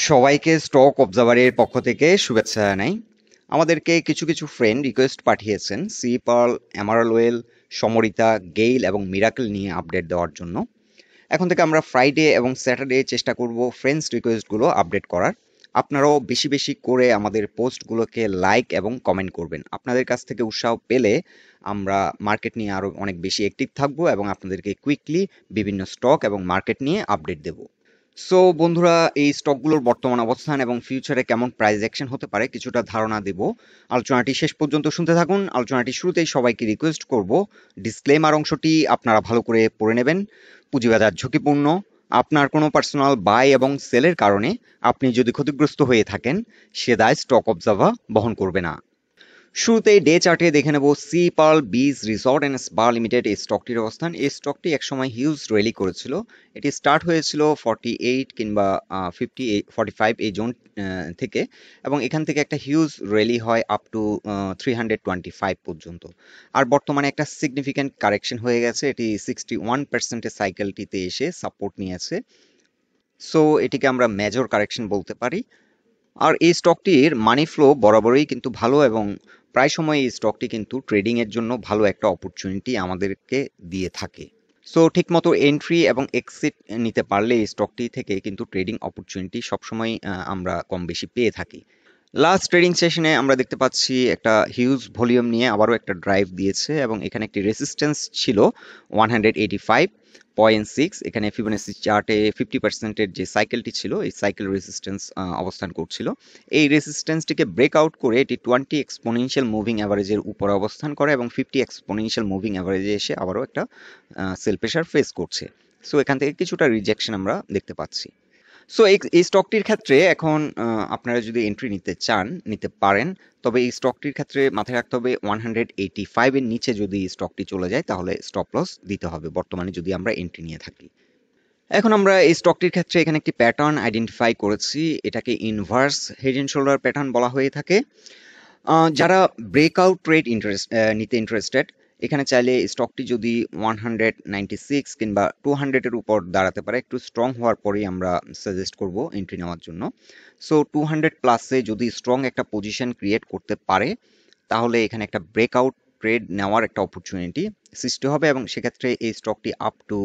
সবাইকে স্টক অবজারভারের পক্ষ থেকে শুভেচ্ছা জানাই। আমাদেরকে কিছু ফ্রেন্ড রিকোয়েস্ট পাঠিয়েছেন সিপার্ল, এমারালওয়েল, সমরিতা, গেইল এবং মিরাকেল নিয়ে আপডেট দেওয়ার জন্য। এখন থেকে আমরা ফ্রাইডে এবং স্যাটারডে চেষ্টা করব ফ্রেন্ডস রিকোয়েস্টগুলো আপডেট করার। আপনারাও বেশি বেশি করে আমাদের পোস্টগুলোকে লাইক এবং কমেন্ট করবেন। আপনাদের কাছ থেকে উৎসাহ পেলে আমরা মার্কেট নিয়ে আরও অনেক বেশি অ্যাক্টিভ থাকবো এবং আপনাদেরকে কুইকলি বিভিন্ন স্টক এবং মার্কেট নিয়ে আপডেট দেব। সো বন্ধুরা, এই স্টকগুলোর বর্তমান অবস্থান এবং ফিউচারে কেমন প্রাইস অ্যাকশন হতে পারে কিছুটা ধারণা দেব। আলোচনাটি শেষ পর্যন্ত শুনতে থাকুন। আলোচনাটি শুরুতেই সবাইকে রিকোয়েস্ট করব ডিসক্লেমার অংশটি আপনারা ভালো করে পড়ে নেবেন। পুঁজিবাজার ঝুঁকিপূর্ণ। আপনার কোনো পার্সোনাল বাই এবং সেলের কারণে আপনি যদি ক্ষতিগ্রস্ত হয়ে থাকেন, সে দায় স্টক অবজার্ভার বহন করবে না। শুরুতেই ডে চার্টে দেখে নেব Sea Pearl beach resort and spa limited এই স্টকটির অবস্থান। এই স্টকটি একসময় হিউজ র্যালি করেছিল। এটি স্টার্ট হয়েছিল 48 কিংবা 45 এই জোন থেকে, এবং এখান থেকে একটা হিউজ র্যালি হয় আপ টু 325 পর্যন্ত। আর বর্তমানে একটা সিগনিফিক্যান্ট কারেকশন হয়ে গেছে। এটি 61% সাইকেলটিতে এসে সাপোর্ট নিয়েছে। সো এটিকে আমরা মেজর কারেকশন বলতে পারি। আর এই স্টকটির মানি ফ্লো বরাবরই কিন্তু ভালো, এবং প্রায় সময় এই স্টকটি কিন্তু ট্রেডিং এর জন্য ভালো একটা অপরচুনিটি আমাদেরকে দিয়ে থাকে। সো ঠিকমতো এন্ট্রি এবং এক্সিট নিতে পারলে এই স্টকটি থেকে কিন্তু ট্রেডিং অপরচুনিটি সবসময় আমরা কম বেশি পেয়ে থাকি। লাস্ট ট্রেডিং সেশনে আমরা দেখতে পাচ্ছি একটা হিউজ ভলিউম নিয়ে আবারও একটা ড্রাইভ দিয়েছে, এবং এখানে একটি রেসিস্ট্যান্স ছিল 185.6। এখানে ফিবোনাচি চার্টে 50%-এর যে সাইকেলটি ছিল, এই সাইকেল রেসিস্ট্যান্স অবস্থান করছিল। এই রেসিস্ট্যান্সটিকে ব্রেকআউট করে এটি 20 এক্সপোনেনশিয়াল মুভিং অ্যাভারেজের উপরে অবস্থান করে এবং 50 এক্সপোনেনশিয়াল মুভিং অ্যাভারেজে এসে আবারও একটা সেল প্রেশার ফেস করছে। সো এখান থেকে কিছুটা রিজেকশন আমরা দেখতে পাচ্ছি। সো এই স্টকটির ক্ষেত্রে এখন আপনারা যদি এন্ট্রি নিতে চান, নিতে পারেন। তবে এই স্টকটির ক্ষেত্রে মাথায় রাখতে হবে 185 এর নিচে যদি স্টকটি চলে যায় তাহলে স্টপ লস দিতে হবে, বর্তমানে যদি আমরা এন্ট্রি নিয়ে থাকি। এখন আমরা এই স্টকটির ক্ষেত্রে এখানে একটি প্যাটার্ন আইডেন্টিফাই করেছি। এটাকে inverse head and shoulder pattern বলা হয়ে থাকে। যারা ব্রেকআউট ট্রেড নিতে ইন্টারেস্টেড, এখানে চাইলে স্টকটি যদি 196 কিংবা 200 এর উপর দাঁড়াতে পারে, একটু স্ট্রং হওয়ার পরেই আমরা সাজেস্ট করব এন্ট্রি নেওয়ার জন্য। সো 200 প্লাসে যদি স্ট্রং একটা পজিশন ক্রিয়েট করতে পারে, তাহলে এখানে একটা ব্রেকআউট ট্রেড নেওয়ার একটা অপরচুনিটি সৃষ্টি হবে, এবং সেক্ষেত্রে এই স্টকটি আপ টু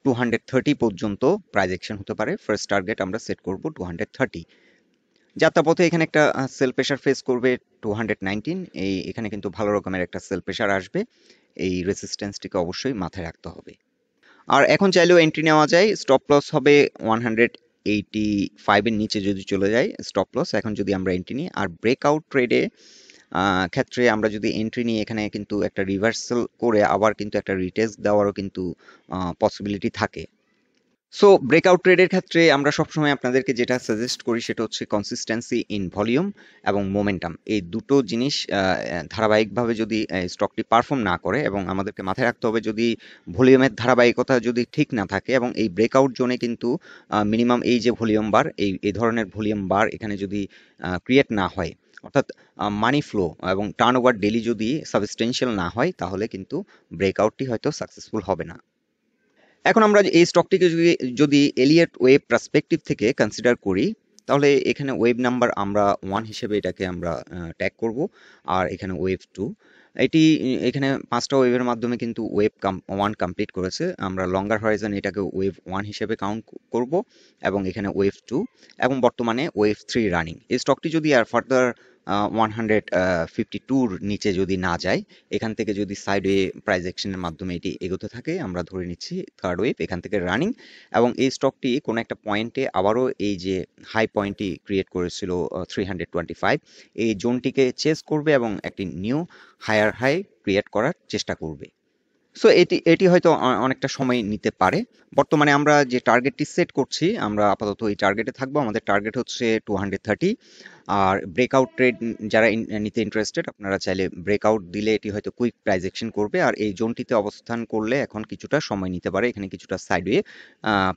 230 পর্যন্ত প্রাইস অ্যাকশন হতে পারে। ফার্স্ট টার্গেট আমরা সেট করব 230। যাত্রাপথে এখানে একটা সেল প্রেশার ফেস করবে 219। এখানে কিন্তু ভালো রকমের একটা সেল প্রেশার আসবে। এই রেসিস্ট্যান্সটিকে অবশ্যই মাথায় রাখতে হবে। আর এখন চাইলেও এন্ট্রি নেওয়া যায়। স্টপ লস হবে 185 এর নিচে যদি চলে যায় স্টপ লস, এখন যদি আমরা এন্ট্রি নিই। আর ব্রেকআউট ট্রেডে ক্ষেত্রে আমরা যদি এন্ট্রি নিই, এখানে কিন্তু একটা রিভার্সাল করে আবার কিন্তু একটা রিটেস্ট দেওয়ারও কিন্তু পসিবিলিটি থাকে। সো ব্রেকআউট ট্রেডের ক্ষেত্রে আমরা সবসময় আপনাদেরকে যেটা সাজেস্ট করি সেটা হচ্ছে কনসিস্টেন্সি ইন ভলিউম এবং মোমেন্টাম। এই দুটো জিনিস ধারাবাহিকভাবে যদি স্টকটি পারফর্ম না করে, এবং আমাদেরকে মাথায় রাখতে হবে যদি ভলিউমের ধারাবাহিকতা যদি ঠিক না থাকে, এবং এই ব্রেকআউট জোনে কিন্তু মিনিমাম এই যে ভলিউম বার, এই ধরনের ভলিউম বার এখানে যদি ক্রিয়েট না হয়, অর্থাৎ মানি ফ্লো এবং টার্ন ওভার ডেলি যদি সাবস্টেনশিয়াল না হয়, তাহলে কিন্তু ব্রেকআউটটি হয়তো সাকসেসফুল হবে না। এখন আমরা এই স্টকটিকে যদি এলিয়ট ওয়েভ পার্সপেক্টিভ থেকে কনসিডার করি, তাহলে এখানে ওয়েভ নাম্বার আমরা 1 হিসেবে এটাকে আমরা ট্যাগ করব, আর এখানে ওয়েভ 2। এখানে 5টা ওয়েভের মাধ্যমে কিন্তু ওয়েভ 1 কমপ্লিট করেছে। আমরা লঙ্গার হরাইজন এটাকে ওয়েভ 1 হিসেবে কাউন্ট করব, এবং এখানে ওয়েভ 2, এবং বর্তমানে ওয়েভ 3 রানিং। এই স্টকটি যদি আর ফার্দার 152-র নিচে যদি না যায়, এখান থেকে যদি সাইড ওয়ে প্রাইস অ্যাকশনের মাধ্যমে এটি এগোতে থাকে, আমরা ধরে নিচ্ছি থার্ড ওয়েভ এখান থেকে রানিং, এবং এই স্টকটি কোনো একটা পয়েন্টে আবারও এই যে হাই পয়েন্টটি ক্রিয়েট করেছিল 325, এই জোনটিকে চেস করবে এবং একটি নিউ হায়ার হাই ক্রিয়েট করার চেষ্টা করবে। সো এটি হয়তো অনেকটা সময় নিতে পারে। বর্তমানে আমরা যে টার্গেটটি সেট করছি, আমরা আপাতত এই টার্গেটে থাকবো। আমাদের টার্গেট হচ্ছে 230। আর ব্রেকআউট ট্রেড যারা নিতে ইন্টারেস্টেড, আপনারা চাইলে ব্রেকআউট দিলে এটি হয়তো কুইক প্রাইস অ্যাকশন করবে, আর এই জোনটিতে অবস্থান করলে এখন কিছুটা সময় নিতে পারে, এখানে কিছুটা সাইডওয়ে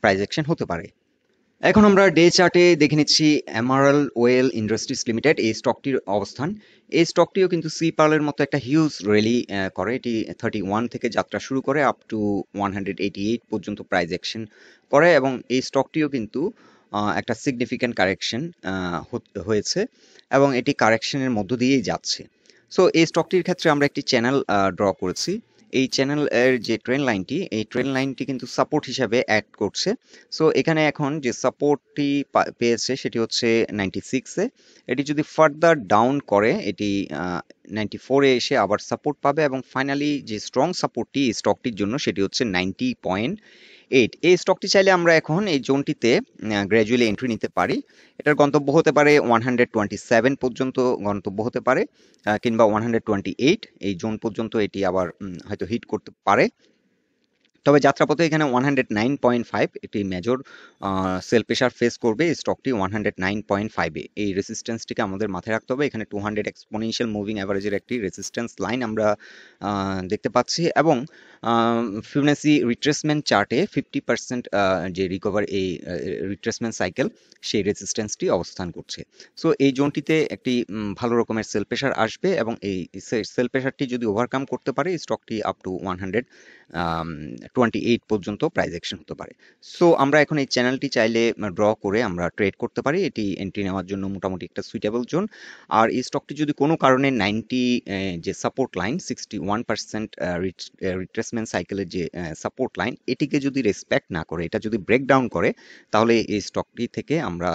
প্রাইস অ্যাকশন হতে পারে। এখন আমরা ডে চার্টে দেখে নিচ্ছি এমারালওয়েল ইন্ডাস্ট্রিজ লিমিটেড এই স্টকটির অবস্থান। এই স্টকটিও কিন্তু সিপার্লের মতো একটা হিউজ র্যালি করে। এটি 31 থেকে যাত্রা শুরু করে আপ টু 188 পর্যন্ত প্রাইস অ্যাকশন করে, এবং এই স্টকটিও কিন্তু একটা সিগনিফিক্যান্ট কারেকশন হয়েছে এবং এটি কারেকশনের মধ্য দিয়েই যাচ্ছে। সো এই স্টকটির ক্ষেত্রে আমরা একটি চ্যানেল ড্র করেছি। এই চ্যানেল এর যে ট্রেন্ড লাইনটি, এই ট্রেন্ড লাইনটি কিন্তু সাপোর্ট হিসাবে অ্যাক্ট করছে। সো এখানে এখন যে সাপোর্টটি পেয়েছে সেটি হচ্ছে 96 এ। এটি যদি ফার্দার ডাউন করে এটি 94 এ এসে আবার সাপোর্ট পাবে এবং ফাইনালি যে স্ট্রং সাপোর্টটি এই স্টকটির জন্য সেটি হচ্ছে 90.8। এই স্টকটি চাইলে আমরা এখন এই জোনটিতে গ্র্যাজুয়ালি এন্ট্রি নিতে পারি। এটার গন্তব্য হতে পারে 127 পর্যন্ত গন্তব্য হতে পারে, কিংবা 128 এই জোন পর্যন্ত এটি আবার হয়তো হিট করতে পারে। তবে যাত্রাপথে এখানে 109.5 একটি মেজর সেল প্রেশার ফেস করবে এই স্টকটি 109.5 এ। এই রেসিস্ট্যান্সটিকে আমাদের মাথায় রাখতে হবে। এখানে 200 এক্সপোনেনশিয়াল মুভিং অ্যাভারেজের একটি রেসিস্ট্যান্স লাইন আমরা দেখতে পাচ্ছি এবং ফিবোনাচি রিট্রেসমেন্ট চার্টে 50% যে রিকভার এই রিট্রেসমেন্ট সাইকেল সেই রেসিস্ট্যান্সটি অবস্থান করছে। সো এই জোনটিতে একটি ভালো রকমের সেল প্রেশার আসবে এবং এই সেল প্রেশারটি যদি ওভারকাম করতে পারে স্টকটি আপ টু 128 পর্যন্ত প্রাইস অ্যাকশন হতে পারে। সো আমরা এখন এই চ্যানেলটি চাইলে ড্র করে আমরা ট্রেড করতে পারি। এটি এন্ট্রি নেওয়ার জন্য মোটামুটি একটা সুইটেবল জোন। আর এই স্টকটি যদি কোনো কারণে 90 যে সাপোর্ট লাইন 61% রিট্রেসমেন্ট সাইকেলের যে সাপোর্ট লাইন এটিকে যদি রেসপেক্ট না করে, এটা যদি ব্রেকডাউন করে, তাহলে এই স্টকটি থেকে আমরা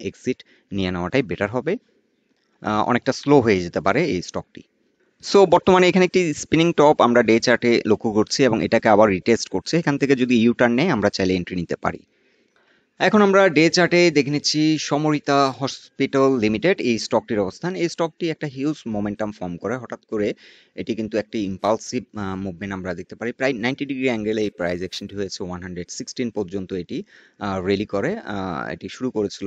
এক্সিট নিয়ে নেওয়াটাই বেটার হবে। অনেকটা স্লো হয়ে যেতে পারে এই স্টকটি। সো বর্তমানে এখানে একটি স্পিনিং টপ আমরা ডে চার্টে লক্ষ্য করছি এবং এটাকে আবার রিটেস্ট করছে। এখান থেকে যদি ইউ টার্ন নেয় আমরা চাইলে এন্ট্রি নিতে পারি। এখন আমরা ডে চার্টে দেখে নিচ্ছি সমরিতা হসপিটাল লিমিটেড এই স্টকটির অবস্থান। এই স্টকটি একটা হিউজ মোমেন্টাম ফর্ম করে হঠাৎ করে এটি কিন্তু একটি ইম্পালসিভ মুভমেন্ট আমরা দেখতে পারি। প্রায় 90 ডিগ্রি অ্যাঙ্গেলে এই প্রাইস অ্যাকশনটি হয়েছে 116 পর্যন্ত এটি রেলি করে। এটি শুরু করেছিল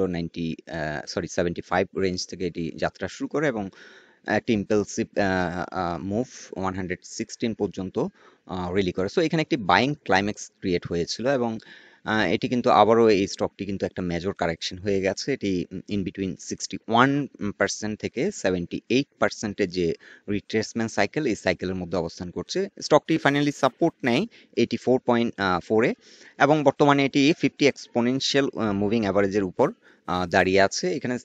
75 রেঞ্জ থেকে এটি যাত্রা শুরু করে এবং একটি ইম্পালসিভ মুভ 116 পর্যন্ত রেলি করে। সো এখানে একটি বাইং ক্লাইম্যাক্স ক্রিয়েট হয়েছিল এবং এটি কিন্তু আবারও এই স্টকটি কিন্তু একটা মেজর কারেকশন হয়ে গেছে। এটি ইন বিটুইন 61% থেকে 78% এর যে রিট্রেসমেন্ট সাইকেল এই সাইকেলের মধ্যে অবস্থান করছে। স্টকটি ফাইনালি সাপোর্ট নেয় 84.4 এ এবং বর্তমানে এটি 50 এক্সপোনেনশিয়াল মুভিং অ্যাভারেজের উপর দাঁড়িয়ে আছে। এখানে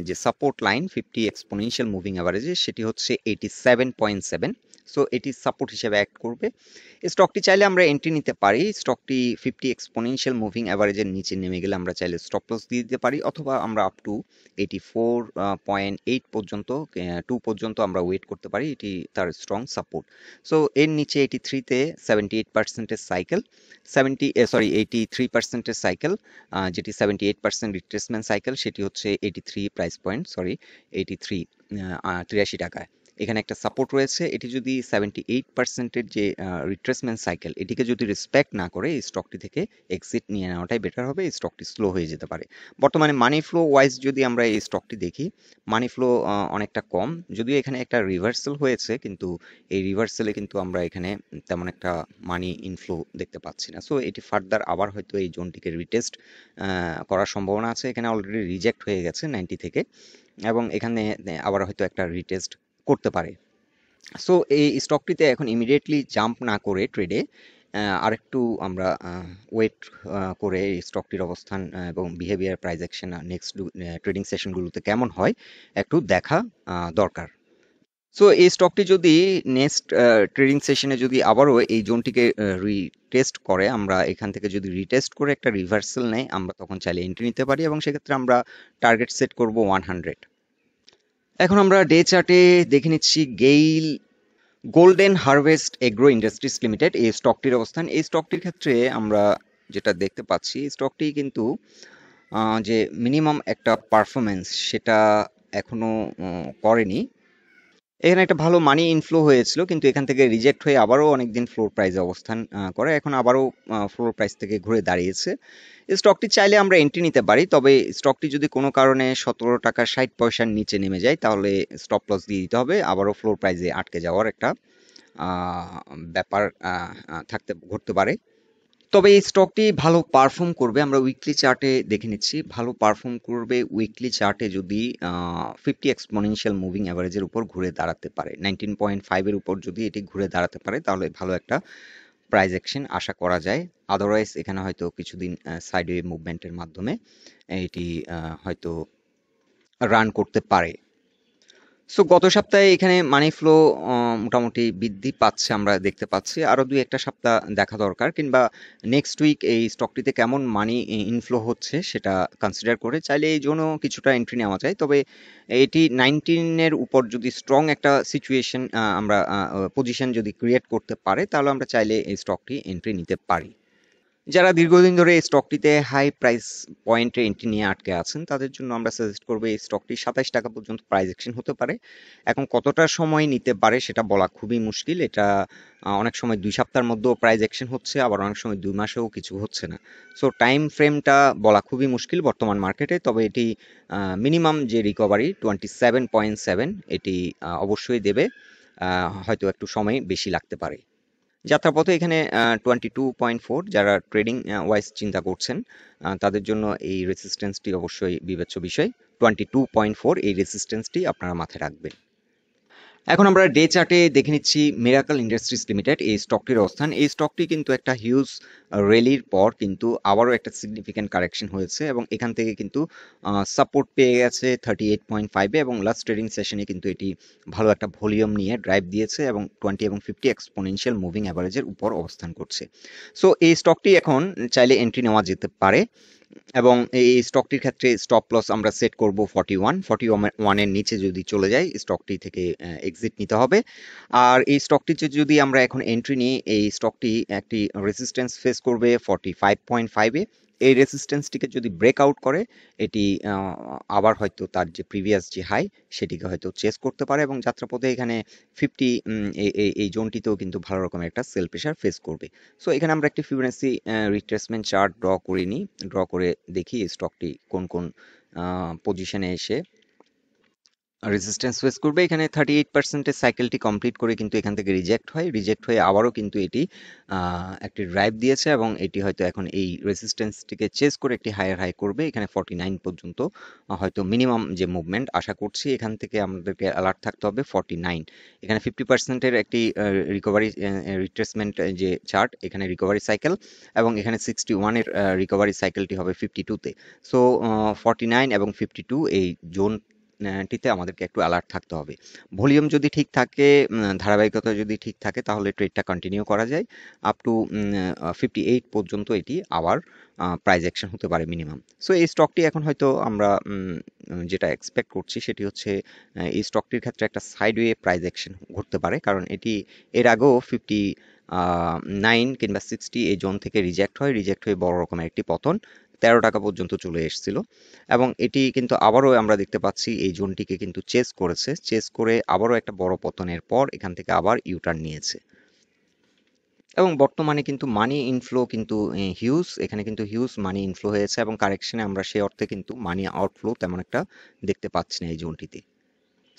যে সাপোর্ট লাইন 50 এক্সপোনেনশিয়াল মুভিং অ্যাভারেজে সেটি হচ্ছে 87.7। সো এটি সাপোর্ট হিসেবে অ্যাক্ট করবে। স্টকটি চাইলে আমরা এন্ট্রি নিতে পারি। স্টকটি 50 এক্সপোনেনশিয়াল মুভিং অ্যাভারেজের নিচে নেমে গেলে আমরা চাইলে স্টপ লস দিয়ে দিতে পারি, অথবা আমরা আপ টু 84.8 পর্যন্ত 2 পর্যন্ত আমরা ওয়েট করতে পারি। এটি তার স্ট্রং সাপোর্ট। সো এর নিচে 83 তে 78% এর সাইকেল 83% এর সাইকেল, যেটি 78% রিট্রেসমেন্ট সাইকেল, সেটি হচ্ছে 83 প্রাইস পয়েন্ট, 83 টাকায়। এখানে একটা সাপোর্ট রয়েছে। এটি যদি 78% এর যে রিট্রেসমেন্ট সাইকেল এটিকে যদি রেসপেক্ট না করে এই স্টকটি থেকে এক্সিট নিয়ে নেওয়াটাই বেটার হবে। এই স্টকটি স্লো হয়ে যেতে পারে। বর্তমানে মানি ফ্লো ওয়াইজ যদি আমরা এই স্টকটি দেখি, মানি ফ্লো অনেকটা কম, যদিও এখানে একটা রিভার্সাল হয়েছে, কিন্তু এই রিভার্সালে কিন্তু আমরা এখানে তেমন একটা মানি ইনফ্লো দেখতে পাচ্ছি না। সো এটি ফার্দার আবার হয়তো এই জোনটিকে রিটেস্ট করার সম্ভাবনা আছে। এখানে অলরেডি রিজেক্ট হয়ে গেছে 90 থেকে এবং এখানে আবার হয়তো একটা রিটেস্ট করতে পারে। সো এই স্টকটিতে এখন ইমিডিয়েটলি জাম্প না করে ট্রেডে আরেকটু আমরা ওয়েট করে এই স্টকটির অবস্থান এবং behaviour price action next trading সেশনগুলোতে কেমন হয় একটু দেখা দরকার। সো এই স্টকটি যদি নেক্সট ট্রেডিং সেশনে যদি আবারও এই জোনটিকে রিটেস্ট করে, আমরা এখান থেকে যদি রিটেস্ট করে একটা রিভার্সাল নেয়, আমরা তখন চাইলে এন্ট্রি নিতে পারি এবং সেক্ষেত্রে আমরা টার্গেট সেট করব 100। এখন আমরা ডে চার্টে দেখে নিচ্ছি গেইল Golden Harvest Agro Industries Limited এই স্টকটির অবস্থান। এই স্টকটির ক্ষেত্রে আমরা যেটা দেখতে পাচ্ছি, স্টকটি কিন্তু যে মিনিমাম একটা পারফরমেন্স সেটা এখনো করেনি। এখানে একটা ভালো মানি ইনফ্লো হয়েছিল, কিন্তু এখান থেকে রিজেক্ট হয়ে আবারও অনেকদিন ফ্লোর প্রাইসে অবস্থান করে, এখন আবারও ফ্লোর প্রাইস থেকে ঘুরে দাঁড়িয়েছে। স্টকটি চাইলে আমরা এন্ট্রি নিতে পারি, তবে স্টকটি যদি কোনো কারণে 17 টাকা 60 পয়সার নিচে নেমে যায় তাহলে স্টপ লস দিয়ে দিতে হবে। আবারও ফ্লোর প্রাইসে আটকে যাওয়ার একটা ব্যাপার ঘটতে পারে। তবে এই স্টকটি ভালো পারফর্ম করবে, আমরা উইকলি চার্টে দেখে নিচ্ছি, ভালো পারফর্ম করবে উইকলি চার্টে যদি 50 এক্সপোনেনশিয়াল মুভিং অ্যাভারেজের উপর ঘুরে দাঁড়াতে পারে, 19.5 এর উপর যদি এটি ঘুরে দাঁড়াতে পারে তাহলে ভালো একটা প্রাইস অ্যাকশন আশা করা যায়। আদারওয়াইজ এখানে হয়তো কিছুদিন সাইডওয়ে মুভমেন্টের মাধ্যমে এটি হয়তো রান করতে পারে। সো গত সপ্তাহে এখানে মানি ফ্লো মোটামুটি বৃদ্ধি পাচ্ছে আমরা দেখতে পাচ্ছি। আরো ২-১টা সপ্তাহ দেখা দরকার, কিংবা নেক্সট উইক এই স্টকটিতে কেমন মানি ইনফ্লো হচ্ছে সেটা কনসিডার করে চাইলে এই জন্য কিছুটা এন্ট্রি নেওয়া যায়। তবে এটি 19 এর উপর যদি স্ট্রং একটা সিচুয়েশন আমরা পজিশন যদি ক্রিয়েট করতে পারে, তাহলে আমরা চাইলে এই স্টকটি এন্ট্রি নিতে পারি। যারা দীর্ঘদিন ধরে এই স্টকটিতে হাই প্রাইস পয়েন্টে এন্ট্রি নিয়ে আটকে আছেন, তাদের জন্য আমরা সাজেস্ট করবো এই স্টকটি ২৭ টাকা পর্যন্ত প্রাইস অ্যাকশন হতে পারে। এখন কতটা সময় নিতে পারে সেটা বলা খুবই মুশকিল। এটা অনেক সময় ২ সপ্তাহের মধ্যেও প্রাইস অ্যাকশন হচ্ছে, আবার অনেক সময় ২ মাসেও কিছু হচ্ছে না। সো টাইম ফ্রেমটা বলা খুবই মুশকিল বর্তমান মার্কেটে। তবে এটি মিনিমাম যে রিকভারি 27.7 এটি অবশ্যই দেবে, হয়তো একটু সময় বেশি লাগতে পারে। যাত্রাপথে এখানে 22.4 যারা ট্রেডিং ওয়াইজ চিন্তা করছেন তাদের জন্য এই রেসিস্ট্যান্সটি অবশ্যই বিবেচ্য বিষয়। 22.4 এই রেসিস্ট্যান্সটি আপনারা মাথায় রাখবেন। এখন আমরা ডে চার্টে দেখে নিচ্ছি মিরাকল ইন্ডাস্ট্রিজ লিমিটেড এই স্টকটির অবস্থান। এই স্টকটি কিন্তু একটা হিউজ র্যালির পর কিন্তু আবারও একটা সিগনিফিক্যান্ট কারেকশন হয়েছে, এবং এখান থেকে কিন্তু সাপোর্ট পেয়ে গেছে 38.5-এ, এবং লাস্ট ট্রেডিং সেশনে কিন্তু এটি ভালো একটা ভলিউম নিয়ে ড্রাইভ দিয়েছে এবং 20 এবং 50 এক্সপোনেনশিয়াল মুভিং অ্যাভারেজের উপর অবস্থান করছে। সো এই স্টকটি এখন চাইলে এন্ট্রি নেওয়া যেতে পারে, এবং এই স্টকটির ক্ষেত্রে স্টপ লস আমরা সেট করব 41 এর নিচে যদি চলে যায় স্টকটি থেকে এক্সিট নিতে হবে। আর এই স্টকটিতে যদি আমরা এখন এন্ট্রি নিই, এই স্টকটি একটি রেজিস্ট্যান্স ফেস করবে 45.5-এ। এই রেজিস্ট্যান্সটিকে যদি ব্রেক আউট করে এটি আবার হয়তো তার যে প্রিভিয়াস যে হাই সেটিকে হয়তো চেস করতে পারে, এবং যাত্রাপথে এখানে 50 এই জোনটিতেও কিন্তু ভালো রকমের একটা সেল প্রেশার ফেস করবে। সো এখানে আমরা একটি ফিবোনাচি রিট্রেসমেন্ট চার্ট ড্র করে নিই, ড্র করে দেখি স্টকটি কোন কোন পজিশনে এসে রেজিস্ট্যান্স ফেস করবে। এখানে 38% এর সাইকেলটি কমপ্লিট করে কিন্তু এখান থেকে রিজেক্ট হয়ে আবারও কিন্তু এটি একটি ড্রাইভ দিয়েছে, এবং এটি হয়তো এখন এই রেজিস্ট্যান্সটিকে চেস করে একটি হায়ার হাই করবে। এখানে 49 পর্যন্ত হয়তো মিনিমাম যে মুভমেন্ট আশা করছি। এখান থেকে আমাদেরকে অ্যালার্ট থাকতে হবে 49। এখানে 50% এর একটি রিকভারি রিট্রেসমেন্ট যে চার্ট, এখানে রিকভারি সাইকেল, এবং এখানে 61 এর রিকভারি সাইকেলটি হবে 52-তে। সো 49 এবং 52 এই জোন টিতে আমাদেরকে একটু অ্যালার্ট থাকতে হবে। ভলিউম যদি ঠিক থাকে, ধারাবাহিকতা যদি ঠিক থাকে, তাহলে ট্রেডটা কন্টিনিউ করা যায় আপ টু 58 পর্যন্ত এটি আবার প্রাইস অ্যাকশন হতে পারে মিনিমাম। সো এই স্টকটি এখন হয়তো আমরা যেটা এক্সপেক্ট করছি সেটি হচ্ছে এই স্টকটির ক্ষেত্রে একটা সাইডওয়ে প্রাইস অ্যাকশন ঘটতে পারে, কারণ এটি এর আগেও 59 কিংবা 60 এই জোন থেকে রিজেক্ট হয়ে বড় রকমের একটি পতন 13 টাকা পর্যন্ত চলে এসেছিল, এবং এটি কিন্তু আবারও আমরা দেখতে পাচ্ছি এই জোনটিকে কিন্তু চেস করে আবারও একটা বড় পতনের পর এখান থেকে আবার ইউটার্ন নিয়েছে, এবং বর্তমানে কিন্তু মানি ইনফ্লো কিন্তু হিউজ, এখানে কিন্তু হিউজ মানি ইনফ্লো হয়েছে, এবং কারেকশনে আমরা সেই অর্থে কিন্তু মানি আউটফ্লো তেমন একটা দেখতে পাচ্ছি না এই জোনটিতে।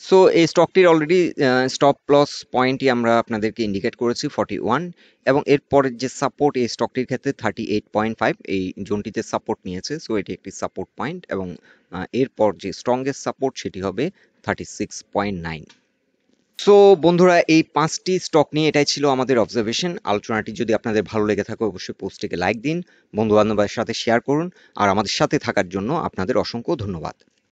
সো এই স্টকটির অলরেডি স্টপ লস পয়েন্টই আমরা আপনাদেরকে ইন্ডিকেট করেছি 41, এবং এরপরের যে সাপোর্ট এই স্টকটির ক্ষেত্রে 38.5 এই জোনটিতে সাপোর্ট নিয়েছে। সো এটি একটি সাপোর্ট পয়েন্ট, এবং এরপর যে স্ট্রংগেস্ট সাপোর্ট সেটি হবে 36.9। সো বন্ধুরা, এই 5টি স্টক নিয়ে এটাই ছিল আমাদের অবজারভেশন। আলোচনাটি যদি আপনাদের ভালো লেগে থাকে অবশ্যই পোস্টটিকে লাইক দিন, বন্ধু বান্ধবের সাথে শেয়ার করুন, আর আমাদের সাথে থাকার জন্য আপনাদের অসংখ্য ধন্যবাদ।